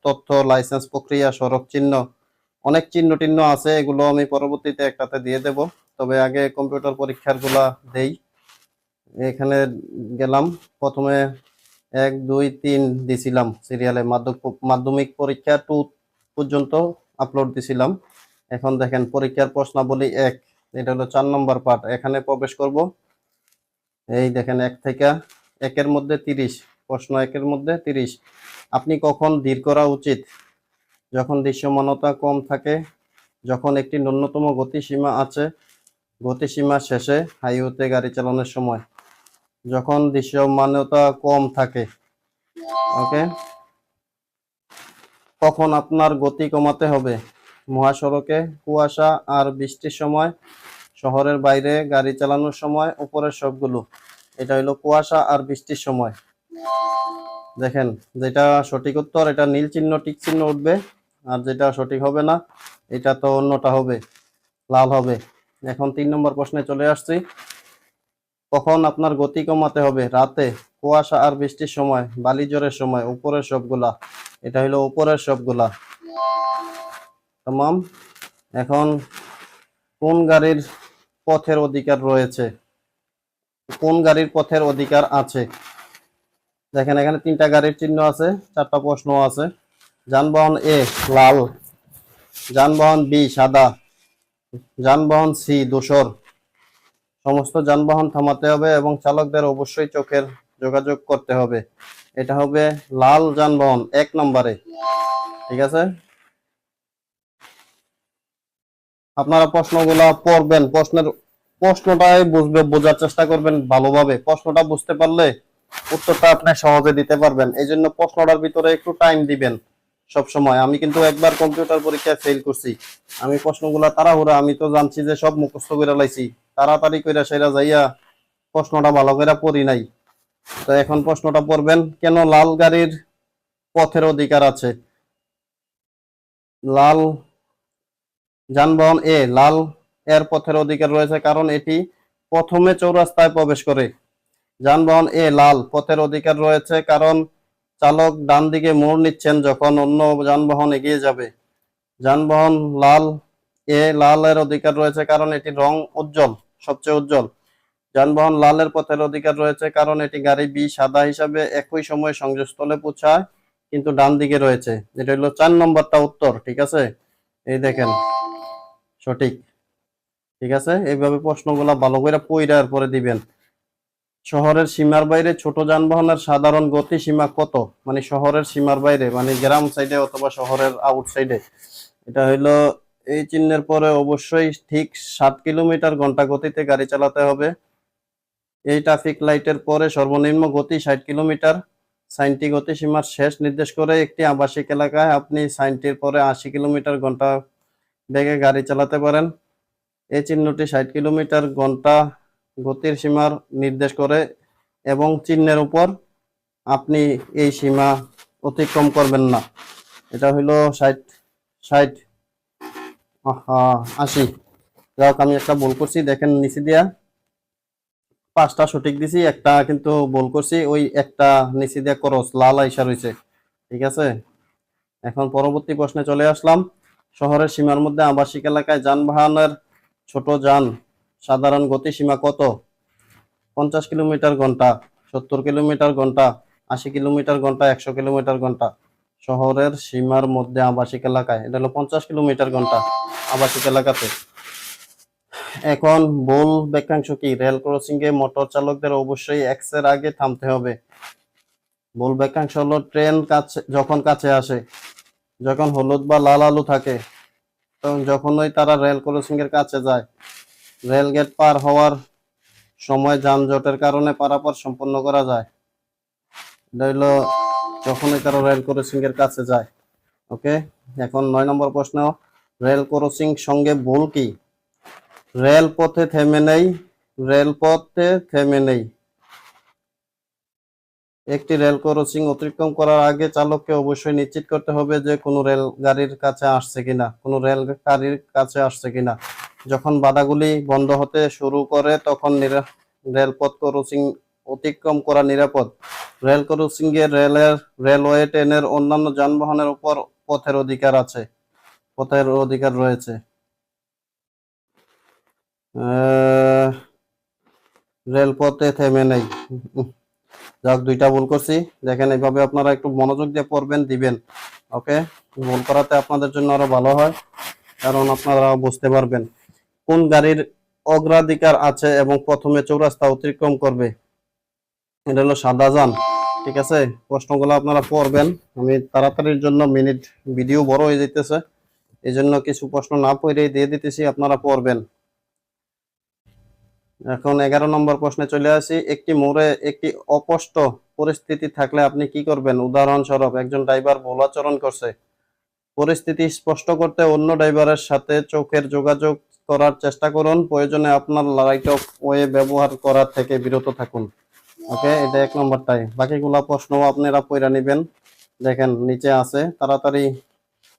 তথ্য, লাইসেন্স প্রক্রিয়া, সড়ক চিহ্ন, অনেক চিহ্ন টিহ্ন আছে, এগুলো আমি পরবর্তীতে একটাতে দিয়ে দেব। তবে আগে কম্পিউটার পরীক্ষার গুলা দেই। এখানে গেলাম, প্রথমে 1 2 3 দিছিলাম সিরিয়ালে, মাধ্যমিক পরীক্ষা 2 পর্যন্ত আপলোড দিছিলাম। এখন দেখেন পরীক্ষার প্রশ্নাবলী 1, এটা হলো 4 নম্বর পার্ট। এখানে প্রবেশ করব। এই দেখেন 1 থেকে 1-এর মধ্যে 30, প্রশ্ন 1-এর মধ্যে 30। আপনি কখন ধীর করা উচিত? যখন দৃশ্যমানতা কম থাকে, যখন একটি ন্যূনতম গতিসীমা আছে, গতিসীমা শেষে, হাইওয়েতে গাড়ি চালানোর সময়। যখন দৃশ্যমানতা কম থাকে, ওকে। কখন আপনার গতি কমাতে হবে? মহাসড়কে, কুয়াশা আর বৃষ্টির সময়, শহরের বাইরে গাড়ি চালানোর সময়, উপরের সবগুলো। এটা হলো কুয়াশা আর বৃষ্টির সময়। দেখেন যেটা সঠিক উত্তর, এটা নীল চিহ্ন টিক চিহ্ন উঠবে, আর যেটা সঠিক হবে না এটা তো অন্যটা হবে, লাল হবে। এখন 3 নম্বর প্রশ্নে চলে আসছি। কখন আপনার গতি কমাতে হবে? রাতে, কুয়াশা আর বৃষ্টির সময়, বালিজড়ের সময়, উপরের সবগুলা। এটা হলো উপরের সবগুলা। তামাম। এখন কোন গাড়ির পথের অধিকার রয়েছে? কোন গাড়ির পথের অধিকার আছে? দেখেন এখানে 3টা গাড়ির চিহ্ন আছে, 4টা প্রশ্ন আছে। যানবাহন এ লাল, যানবাহন বি সাদা, যানবাহন সি ধূসর। সমস্ত যানবাহন থামাতে হবে এবং চালকদের অবশ্যই চোখের যোগাযোগ করতে হবে। এটা হবে লাল যানবাহন 1 নম্বরে। ঠিক আছে, আপনারা প্রশ্নগুলা পড়বেন, প্রশ্নটাই বোঝার চেষ্টা করবেন ভালোভাবে। প্রশ্নটা বুঝতে পারলে উত্তরটা আপনি সহজে দিতে পারবেন। এই জন্য প্রশ্নটার ভিতরে একটু টাইম দিবেন সব সময়। আমি কিন্তু একবার কম্পিউটার পরীক্ষায় ফেল করছি। আমি প্রশ্নগুলা তাড়াহুড়া, আমি তো জানছি যে সব মুখস্থ করে লাইছি, তাড়াতাড়ি কইরা সেরা যাইয়া প্রশ্নটা ভালো করে পড়ি নাই। তো এখন প্রশ্নটা পড়বেন, কেন লাল গাড়ির পথের অধিকার আছে? লাল যানবাহন এ লাল এর পথের অধিকার রয়েছে কারণ এটি প্রথমে চৌরাস্তায় প্রবেশ করে। যানবাহন এ লাল পথের অধিকার রয়েছে কারণ চালক ডান দিকে মোড় নিচ্ছেন যখন অন্য যানবাহন এগিয়ে যাবে। যানবাহন লাল এ লালের অধিকার রয়েছে কারণ এটি রং উজ্জ্বল, সবচেয়ে উজ্জ্বল। যানবাহন লালের পথের অধিকার রয়েছে কারণ এটি গাড়ি বি সাদা হিসাবে একই সময়ে সংযোগস্থলে পৌঁছায় কিন্তু ডান দিকে রয়েছে। এটা হলো 4 নম্বরটা উত্তর। ঠিক আছে, এই দেখেন সঠিক। ঠিক আছে, এইভাবে প্রশ্নগুলা ভালো করে পড়ার পরে দিবেন। শহরের সীমার বাইরে ছোট যানবাহনের সাধারণ গতি সীমা কত? মানে শহরের সীমার বাইরে, মানে গ্রাম সাইডে অথবা শহরের আউট সাইডে। এটা হইলো এই চিহ্নের পরে অবশ্যই ঠিক 60 কিলোমিটার ঘন্টা গতিতে গাড়ি চালাতে হবে। এই ট্রাফিক লাইটের পরে সর্বনিম্ন গতি 60 কিলোমিটার। সাইনটি গতিসীমার শেষ নির্দেশ করে। একটি আবাসিক এলাকায় আপনি সাইনটির পরে 80 কিলোমিটার ঘন্টা বেগে গাড়ি চালাতে পারেন। এই চিহ্নটি 60 কিলোমিটার ঘন্টা গতির সীমার নির্দেশ করে এবং চিহ্নের উপর আপনি এই সীমা অতিক্রম করবেন না। এটা হইলো 60 80। যাই হোক, আমি একটা ভুল করছি, দেখেন নিচে দিয়া 5টা সঠিক দিছি, একটা কিন্তু ভুল করছি, ওই একটা নিচে দিয়া ক্রস লাল আইসা রয়েছে। ঠিক আছে, এখন পরবর্তী প্রশ্নে চলে আসলাম। শহরের সীমার মধ্যে আবাসিক এলাকায় যানবাহনের ছোট যান সাধারণ গতিসীমা কত? 50 কিলোমিটার ঘন্টা, 70 কিলোমিটার ঘন্টা, 80 কিলোমিটার ঘন্টা, 100 কিলোমিটার ঘন্টা। শহরের সীমার মধ্যে আবাসিক এলাকায় এটা হলো 50 কিলোমিটার ঘন্টা আবাসিক এলাকাতে। এখন ভুল বাক্যাংশ কি? রেল ক্রসিং এ মোটর চালকদের অবশ্যই এক্স এর আগে থামতে হবে। ভুল বাক্যাংশ হলো ট্রেন যখন কাছে আসে, যখন হলুদ বা লাল আলো থাকে, তখন যখনই তারা রেল ক্রসিং এর কাছে যায়। রেল গেট পার হওয়ার সময় যানজটের কারণে পারাপার সম্পন্ন করা যায়। এটা হলো যখনই তারা রেল ক্রসিং এর কাছে যায়। ওকে, এখন 9 নম্বর প্রশ্ন, রেল ক্রসিং সঙ্গে ভুল কি? রেলপথে থেমে নেই, রেলপথে থেমে নেই। একটি রেল ক্রসিং অতিক্রম করার আগে চালককে অবশ্যই নিশ্চিত করতে হবে যে কোনো রেল গাড়ির কাছে আসছে কিনা, কোনো রেল গাড়ির কাছে আসছে কিনা। যখন বাধাগুলি বন্ধ হতে শুরু করে তখন রেলপথ ক্রসিং অতিক্রম করা নিরাপদ। রেল ক্রসিং এ রেলওয়ে ট্রেনের অন্যান্য যানবাহনের উপর পথের অধিকার আছে, পথের অধিকার রয়েছে। রেলপথে থেমে নেই। যাক, দুইটা ভুল করছি। দেখেন, এইভাবে আপনারা একটু মনোযোগ দিয়ে পড়বেন, দিবেন। ওকে, ভুল করাতে আপনাদের জন্য আরো ভালো হয়, কারণ আপনারা বুঝতে পারবেন কোন গাড়ির অগ্রাধিকার আছে এবং প্রথমে চৌরাস্তা অতিক্রম করবে। এটা হলো সাদা যান। ঠিক আছে, প্রশ্নগুলো আপনারা পড়বেন। আমি তাড়াতাড়ির জন্য ভিডিও বড় হয়ে যেতেছে, এই জন্য কিছু প্রশ্ন না পড়েই দিয়ে দিতেছি, আপনারা পড়বেন। এখন 11 নম্বর প্রশ্নে চলে আসি। একটি মোড়ে একটি অস্পষ্ট পরিস্থিতি থাকলে আপনি কি করবেন? উদাহরণস্বরূপ, একজন ড্রাইভার ভুল আচরণ করছে। পরিস্থিতি স্পষ্ট করতে অন্য ড্রাইভারের সাথে চোখের যোগাযোগ করার চেষ্টা করুন। প্রয়োজনে আপনার রাইট অফ ওয়ে ব্যবহার করা থেকে বিরত থাকুন। ওকে, এটা 1 নম্বরটাই। বাকিগুলা প্রশ্ন আপনারা পড়ে নেবেন। দেখেন নিচে আছে, তাড়াতাড়ি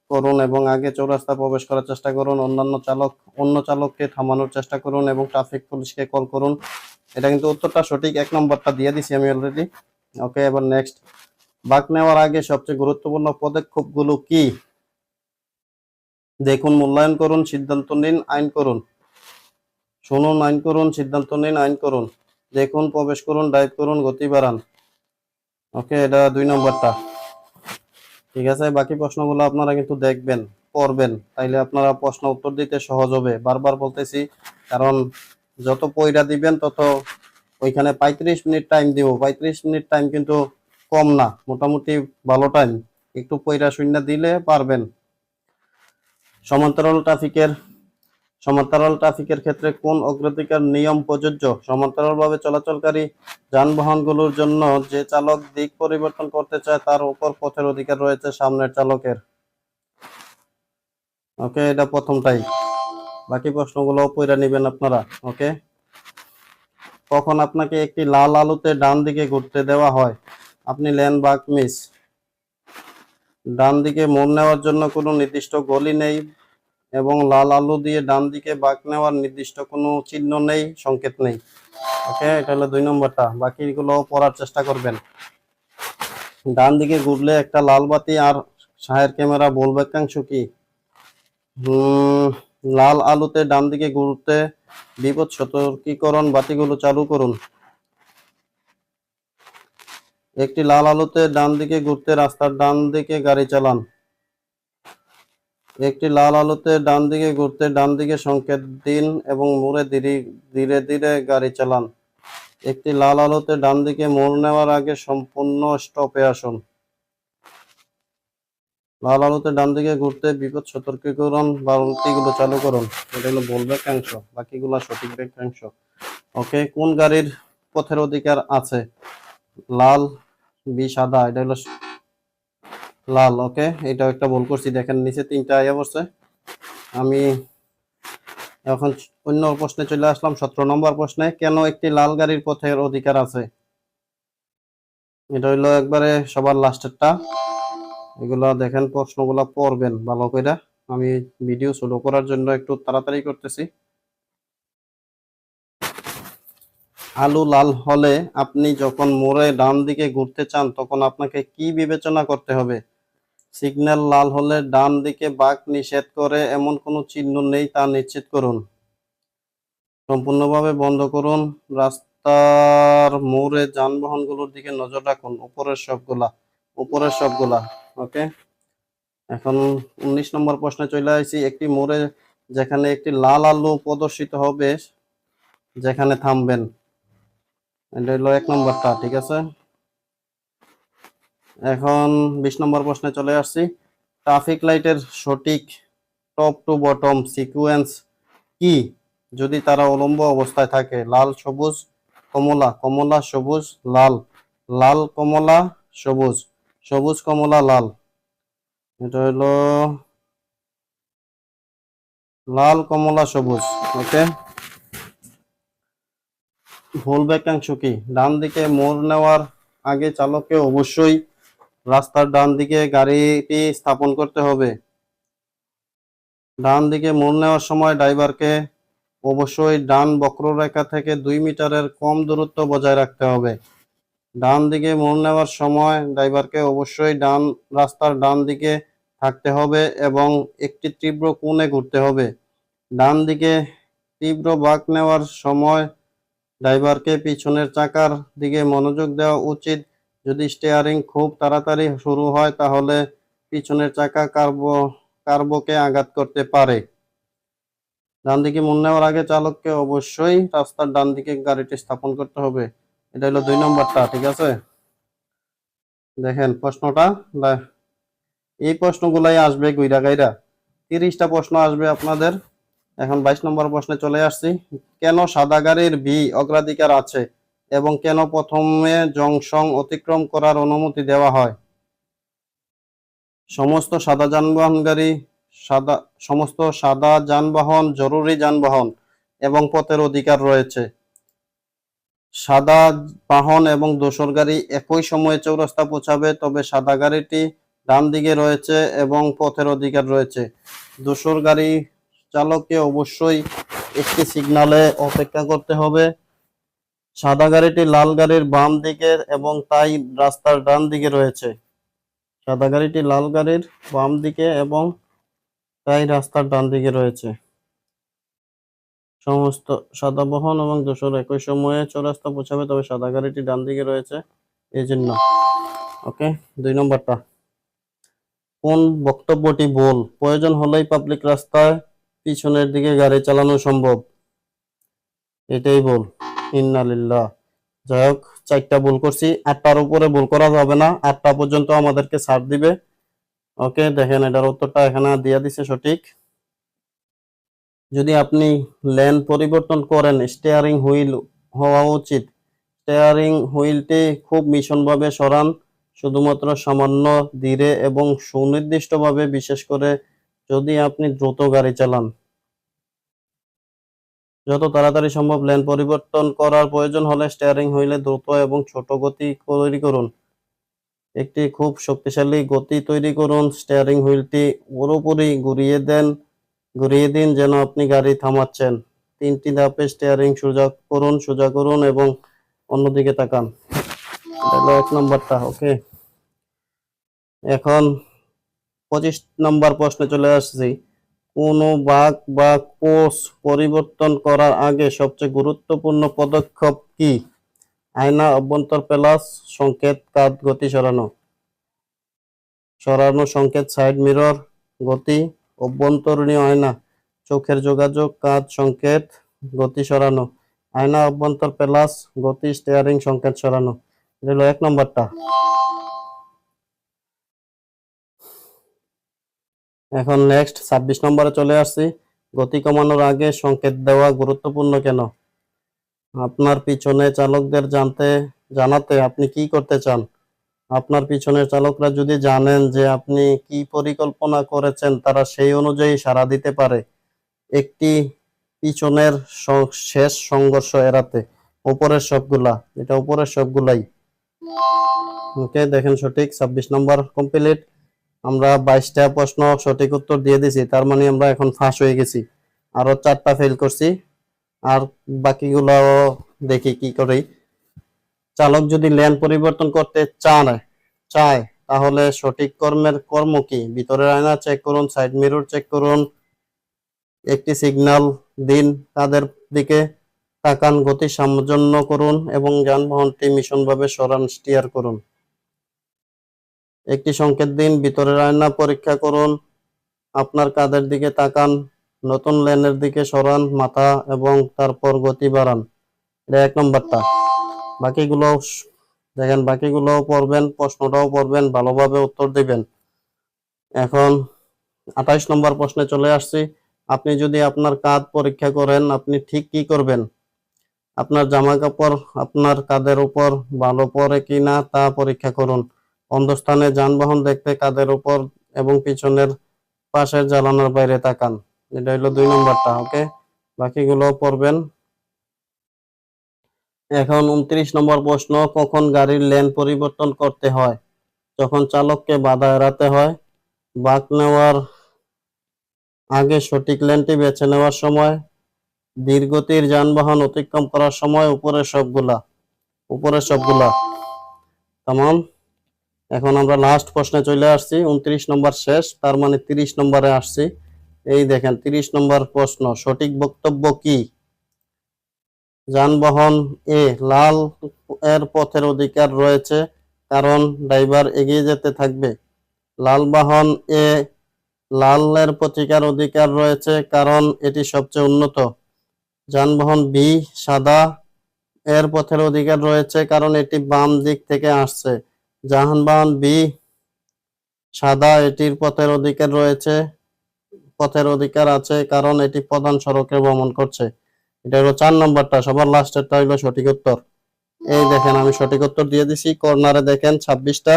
করুন এবং আগে চৌরাস্তা প্রবেশ করার চেষ্টা করুন। অন্য চালককে থামানোর চেষ্টা করুন এবং ট্রাফিক পুলিশকে কল করুন। এটা কিন্তু উত্তরটা সঠিক, 1 নম্বরটা দিয়ে দিছি আমি অলরেডি। ওকে, এবার নেক্সট। বাঁক নেওয়ার আগে সবচেয়ে গুরুত্বপূর্ণ পদক্ষেপগুলো কি? দেখুন, মূল্যায়ন করুন, সিদ্ধান্ত নিন, আইন করুন। শুনুন, আইন করুন, সিদ্ধান্ত নিন, আইন করুন। দেখুন, প্রবেশ করুন, ড্রাইভ করুন, গতি বাড়ান। ওকে, এটা 2 নম্বরটা। ঠিক আছে, বাকি প্রশ্নগুলো আপনারা কিন্তু দেখবেন, পড়বেন, তাইলে আপনারা প্রশ্ন উত্তর দিতে সহজ হবে। বারবার বলতেছি, কারণ যত পয়রা দিবেন তত ওইখানে 35 মিনিট টাইম দিব। 35 মিনিট টাইম কিন্তু কম না, মোটামুটি ভালো টাইম। একটু পয়রা শূন্য দিলে পারবেন। সমান্তরাল ট্রাফিকের ক্ষেত্রে কোন অগ্রাধিকার নিয়ম প্রযোজ্য? সমান্তরালভাবে চলাচলকারী যানবাহনগুলোর জন্য যে চালক দিক পরিবর্তন করতে চায় তার উপর পথের অধিকার রয়েছে সামনের চালকের। ওকে, এটা প্রথমটাই। বাকি প্রশ্নগুলো পড়ে নেবেন আপনারা। ওকে, কখন আপনাকে একটি লাল আলোতে ডান দিকে ঘুরতে দেওয়া হয়? আপনি লেন বাঁক মিস। ডান দিকে মোড় নেওয়ার জন্য কোনো নির্দিষ্ট গলি নেই এবং লাল আলো দিয়ে ডান দিকে বাঁক নেওয়ার নির্দিষ্ট কোনো চিহ্ন নেই, সংকেত নেই। ওকে, এটা হলো 2 নম্বরটা। বাকিগুলো পড়ার চেষ্টা করবেন। ডান দিকে ঘুরলে একটা লাল বাতি আর সাহের ক্যামেরা বল বাক্যাংশ কি? লাল আলোতে ডান দিকে ঘুরতে বিপদ সতর্কীকরণ বাতিগুলো চালু করুন। একটি লাল আলোতে ডান দিকে ঘুরতে রাস্তার ডান দিকে গাড়ি চালান। একটি লাল আলোতে ডান দিকে ঘুরতে ডান দিকে সংকেত দিন এবং মোড়ে ধীরে ধীরে গাড়ি চালান। একটি লাল আলোতে ডান দিকে মোড় নেওয়ার আগে সম্পূর্ণ স্টপে আসুন। লাল আলোতে ডান দিকে ঘুরতে বিপদ সতর্কীকরণ বাতিগুলো চালু করুন। এটা হলো ভুল বাক্যাংশ, বাকিগুলো সঠিক বাক্যাংশ। ওকে, কোন গাড়ির পথের অধিকার আছে? লাল, বি সাদা। এটা হলো লাল। ওকে, এটা একটা ভুল করছি। দেখেন নিচে 3টা আইয়া পড়ছে। আমি এখন অন্য প্রশ্নে চলে আসলাম, 17 নম্বর প্রশ্নে। কেন একটি লাল গাড়ির পথের অধিকার আছে? এটা হইলো একবারে সবার লাস্টেরটা। এগুলা দেখেন, প্রশ্নগুলা পড়বেন ভালো করে। আমি ভিডিও শুরু করার জন্য একটু তাড়াতাড়ি করতেছি। আলু লাল হলে আপনি যখন মোড়ে ডান দিকে ঘুরতে চান তখন আপনাকে কি বিবেচনা করতে হবে? সিগন্যাল লাল হলে ডান দিকে বাঁক নিষেধ করে এমন কোনো চিহ্ন নেই তা নিশ্চিত করুন। সম্পূর্ণভাবে বন্ধ করুন। রাস্তার মোড়ে যানবাহনগুলোর দিকে নজর রাখুন। উপরের সবগুলা। ওকে, এখন 19 নম্বর প্রশ্নে চলে আসছি। একটি মোড়ে যেখানে একটি লাল আলো প্রদর্শিত হবে যেখানে থামবেন। এটা হলো 1 নম্বরটা। ঠিক আছে, এখন 20 নম্বর প্রশ্নে চলে আসছি। ট্রাফিক লাইটের সঠিক টপ টু বটম সিকোয়েন্স কি যদি তারা উলম্ব অবস্থায় থাকে? লাল সবুজ কমলা, কমলা সবুজ লাল, লাল কমলা সবুজ, সবুজ কমলা লাল। এটা হলো লাল কমলা সবুজ। ওকে, ভুল বাক্যাংশ কি? ডান দিকে মোড় নেওয়ার আগে চালককে অবশ্যই রাস্তার ডান দিকে গাড়িটি স্থাপন করতে হবে। ডান দিকে মোড় নেওয়ার সময় ড্রাইভারকে অবশ্যই ডান বক্ররেখা থেকে 2 মিটারের কম দূরত্ব বজায় রাখতে হবে। ডান দিকে মোড় নেওয়ার সময় ড্রাইভারকে অবশ্যই রাস্তার ডান দিকে থাকতে হবে এবং একটি তীব্র কোণে ঘুরতে হবে। ডান দিকে তীব্র বাঁক নেওয়ার সময় ড্রাইভারকে পিছনের চাকার দিকে মনোযোগ দেওয়া উচিত। যদি স্টিয়ারিং খুব তাড়াতাড়ি শুরু হয় তাহলে পিছনের চাকা কার্বকে আঘাত করতে পারে। ডান দিকে মোড় নেওয়ার আগে চালককে অবশ্যই রাস্তার ডান দিকে গাড়িটি স্থাপন করতে হবে। এটা হলো 2 নম্বরটা, ঠিক আছে? দেখেন প্রশ্নটা, এই প্রশ্নগুলাই আসবে গুইরা গাইরা, 30টা প্রশ্ন আসবে আপনাদের। এখন 22 নম্বর প্রশ্নে চলে আসছি। কেন সাদা গাড়ির ভি অগ্রাধিকার আছে এবং কেন প্রথমে জংশন অতিক্রম করার অনুমতি দেওয়া হয়? সমস্ত সাদা যানবাহন জরুরি যানবাহন এবং পথের অধিকার রয়েছে। সাদা বাহন এবং ধূসর গাড়ি একই সময়ে চৌরাস্তা পৌঁছাবে, তবে সাদা গাড়িটি ডান দিকে রয়েছে এবং পথের অধিকার রয়েছে। ধূসর গাড়ি চালককে অবশ্যই একটি সিগনালে অপেক্ষা করতে হবে। সাদা গাড়িটি লাল গাড়ির বাম দিকে এবং তাই রাস্তার ডান দিকে রয়েছে। সাদা গাড়িটি লাল গাড়ির বাম দিকে এবং তাই রাস্তার ডান দিকে রয়েছে। সমস্ত সাদা বাহন এবং ধূসর একই সময়ে চৌরাস্তা পৌঁছাবে, তবে সাদা গাড়িটি ডান দিকে রয়েছে এই জন্য। ওকে, 2 নম্বরটা। কোন বক্তব্যটি ভুল? প্রয়োজন হলেই পাবলিক রাস্তায় পিছনের দিকে গাড়ি চালানো সম্ভব, এটাই ভুল। ইন্নালিল্লাহ। যাই হোক, 4টা ভুল করছি, 8টার উপরে ভুল করা যাবে না, 8টা পর্যন্ত আমাদেরকে ছাড় দিবে। ওকে, দেখেন এটার উত্তরটা এখানে দিয়ে দিছে সঠিক। যদি আপনি লেন পরিবর্তন করেন, স্টিয়ারিং হুইল হওয়া উচিত। স্টিয়ারিং হুইলটি খুব ভীষণভাবে সরান, শুধুমাত্র সামান্য ধীরে এবং সুনির্দিষ্টভাবে, বিশেষ করে যদি আপনি দ্রুত গাড়ি চালান। যত তাড়াতাড়ি সম্ভব লেন পরিবর্তন করার প্রয়োজন হলে স্টিয়ারিং হুইলে দ্রুত এবং ছোট গতি তৈরি করুন। একটি খুব শক্তিশালী গতি তৈরি করুন। স্টিয়ারিং হুইলটি পুরোপুরি ঘুরিয়ে দিন যেন আপনি গাড়ি থামাচ্ছেন। 3টি ধাপে স্টিয়ারিং সোজা করুন এবং অন্যদিকে তাকান। এটা হলো 1 নম্বরটা। ওকে, এখন 25 নম্বর প্রশ্নে চলে আসছি। কোনো বাঁক বা কোর্স পরিবর্তন করার আগে সবচেয়ে গুরুত্বপূর্ণ পদক্ষেপ কি? আয়না, অভ্যন্তর প্লাস সংকেত, কাঁধ, গতি সরানো সংকেত, সাইড মিরর, গতি, অভ্যন্তরীণ আয়না, চোখের যোগাযোগ, কাঁধ, সংকেত, গতি সরানো। আয়না, অভ্যন্তর প্লাস গতি, স্টিয়ারিং, সংকেত সরানো। এটা হলো 1 নম্বরটা। এখন নেক্সট 26 নম্বরে চলে আসছি। গতি কমানোর আগে সংকেত দেওয়া গুরুত্বপূর্ণ কেন? আপনার পিছনে চালকদের জানাতে আপনি কি করতে চান? আপনার পিছনের চালকরা যদি জানেন যে আপনি কি পরিকল্পনা করেছেন, তারা সেই অনুযায়ী সাড়া দিতে পারে। একটি পিছনের শেষ সংঘর্ষ এড়াতে। উপরের সবগুলাই। ওকে, দেখেন সঠিক। 26 নম্বর কমপ্লিট। আমরা 22টা প্রশ্ন সঠিক উত্তর দিয়ে দিছি, তার মানে আমরা এখন ফাঁস হয়ে গেছি। আরো 4টা ফেল করছি, আর বাকিগুলো দেখি কি করি। চালক যদি লেন পরিবর্তন করতে চায় তাহলে সঠিক কর্ম কি? ভিতরের আয়না চেক করুন, সাইড মিরর চেক করুন, একটি সিগন্যাল দিন, তাদের দিকে তাকান, গতি সামঞ্জস্য করুন এবং যানবাহনটি ভীষণভাবে সরান, স্টিয়ার করুন। একটি সংকেত দিন, ভিতরের আয়না পরীক্ষা করুন, আপনার কাঁধের দিকে তাকান, নতুন লেনের দিকে সরান মাথা এবং তারপর গতি বাড়ান। এটা 1 নম্বরটা। বাকিগুলো দেখেন, বাকিগুলো পড়বেন, প্রশ্নটাও পড়বেন, ভালোভাবে উত্তর দিবেন। এখন 28 নম্বর প্রশ্নে চলে আসছি। আপনি যদি আপনার কাঁধ পরীক্ষা করেন, আপনি ঠিক কি করবেন? আপনার জামা কাপড় আপনার কাঁধের উপর ভালো পড়ে কিনা তা পরীক্ষা করুন। অন্ধ স্থানে যানবাহন দেখতে কাঁধের উপর এবং পিছনের পাশের জানালার বাইরে তাকান। এটা হলো 2 নম্বরটা। ওকে, বাকিগুলো পড়বেন। এখন 29 নম্বর প্রশ্ন। কখন গাড়ির লেন পরিবর্তন করতে হয়? যখন চালককে বাধা এড়াতে হয়, বাঁক নেওয়ার আগে সঠিক লেনটি বেছে নেওয়ার সময়, ধীরগতির যানবাহন অতিক্রম করার সময় উপরের সবগুলা। তামাম। এখন আমরা লাস্ট প্রশ্নে চলে আসছি, 29 নম্বর শেষ, তার মানে 30 নম্বরে আসছি। এই দেখেন 30 নম্বর প্রশ্ন, সঠিক বক্তব্য কি? যানবাহন এ লাল এর পথের অধিকার রয়েছে কারণ ড্রাইভার এগিয়ে যেতে থাকবে। লালের পথিকার অধিকার রয়েছে কারণ এটি সবচেয়ে উন্নত। যানবাহন বি সাদা এর পথের অধিকার রয়েছে কারণ এটি বাম দিক থেকে আসছে। যানবাহন বি সাদা এটির পথের অধিকার আছে কারণ এটি প্রধান সড়কে ভ্রমণ করছে। এটা হলো 4 নম্বরটা, সবার লাস্টেরটা হলো সঠিক উত্তর। এই দেখেন আমি সঠিক উত্তর দিয়ে দিছি, কর্নারে দেখেন 26টা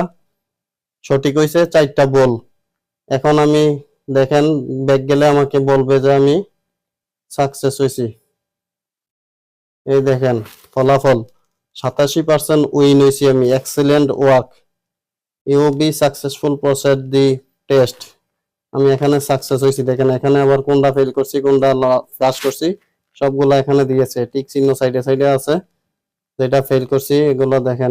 সঠিক হয়েছে, 4টা বল। এখন আমি দেখেন ব্যাক গেলে আমাকে বলবে যে আমি সাকসেস হয়েছি। এই দেখেন ফলাফল 87% উইন হয়েছি আমি। Excellent work, you be successful proceed the test. আমি এখানে সাকসেস হয়েছি। দেখেন এখানে আবার কোনটা ফেল করছি কোনটা পাস করছি সবগুলা এখানে দিয়েছে, টিক চিহ্ন সাইডে সাইডে আছে, যেটা ফেল করছি এগুলো দেখেন।